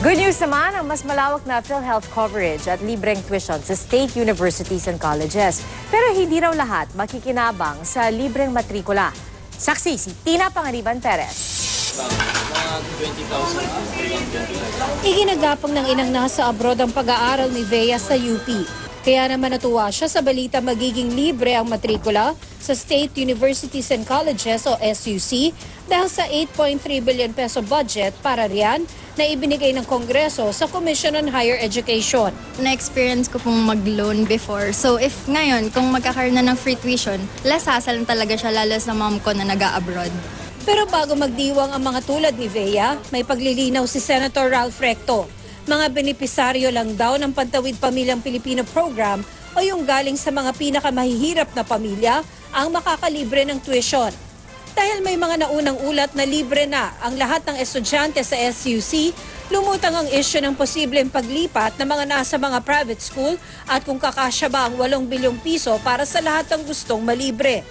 Good news naman ang mas malawak na PhilHealth coverage at libreng tuition sa state universities and colleges. Pero hindi raw lahat makikinabang sa libreng matrikula. Saksi si Tina Panganiban Perez. Iginagapang ng inang nasa abroad ang pag-aaral ni Vea sa UP. Kaya naman natuwa siya sa balita magiging libre ang matrikula sa State Universities and Colleges o SUC dahil sa 8.3 billion peso budget para riyan na ibinigay ng Kongreso sa Commission on Higher Education. Na-experience ko pong mag-loan before. So if ngayon, kung magkakaroon na ng free tuition, less hassle talaga siya lalo sa mom ko na nag-a-abroad. Pero bago magdiwang ang mga tulad ni Vea, may paglilinaw si Senator Ralph Recto. Mga benepisaryo lang daw ng Pantawid Pamilyang Pilipino Program o yung galing sa mga pinakamahihirap na pamilya ang makakalibre ng tuition. Dahil may mga naunang ulat na libre na ang lahat ng estudyante sa SUC, lumutang ang issue ng posibleng paglipat ng mga nasa mga private school at kung kakasya ba ang 8 bilyong piso para sa lahat ng gustong malibre.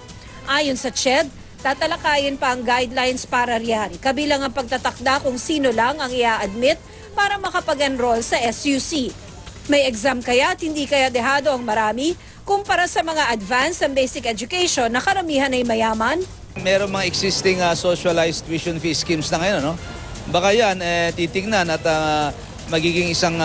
Ayon sa CHED, tatalakayin pa ang guidelines para riyan, kabilang ang pagtatakda kung sino lang ang i-admit para makapag-enroll sa SUC. May exam kaya at hindi kaya dehado ang marami kumpara sa mga advanced and basic education na karamihan ay mayaman? Meron mga existing socialized tuition fee schemes na ngayon, no? Baka yan titignan at magiging isang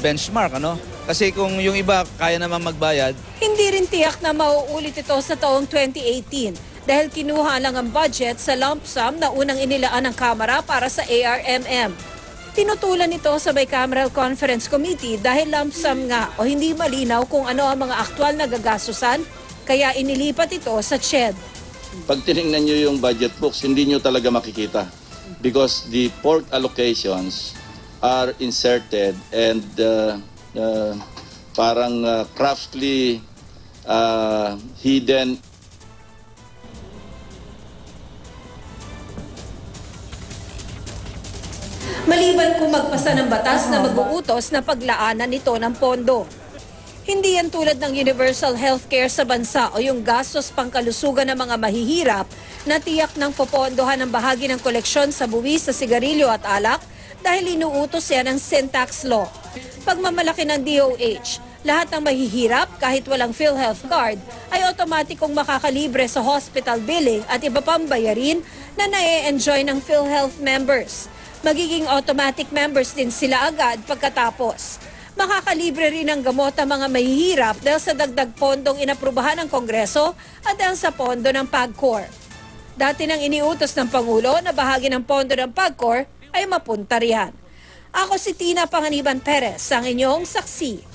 benchmark, ano? Kasi kung yung iba kaya naman magbayad. Hindi rin tiyak na mauulit ito sa taong 2018 dahil kinuha lang ang budget sa lump sum na unang inilaan ng Kamara para sa ARMM. Tinutulan ito sa Bicameral Conference Committee dahil lump sum nga o hindi malinaw kung ano ang mga aktwal na gagastusan, kaya inilipat ito sa CHED. Pag tinignan nyo yung budget books, hindi nyo talaga makikita because the port allocations are inserted and parang craftily hidden. Maliban kung magpasa ng batas na mag-uutos na paglaanan nito ng pondo. Hindi yan tulad ng universal healthcare sa bansa o yung gastos pangkalusugan ng mga mahihirap na tiyak ng popondohan ng bahagi ng koleksyon sa buwis, sa sigarilyo at alak dahil inuutos yan ng sin tax law. Pagmamalaki ng DOH, lahat ng mahihirap kahit walang PhilHealth card ay otomatikong makakalibre sa hospital billing at iba pang bayarin na na-enjoy ng PhilHealth members. Magiging automatic members din sila agad pagkatapos. Makakalibre rin ng gamot ang mga mahihirap dahil sa dagdag pondong inaprubahan ng Kongreso at dahil sa pondo ng PAGCOR. Dati nang iniutos ng Pangulo na bahagi ng pondo ng PAGCOR ay mapunta riyan. Ako si Tina Panganiban Perez, ang inyong saksi.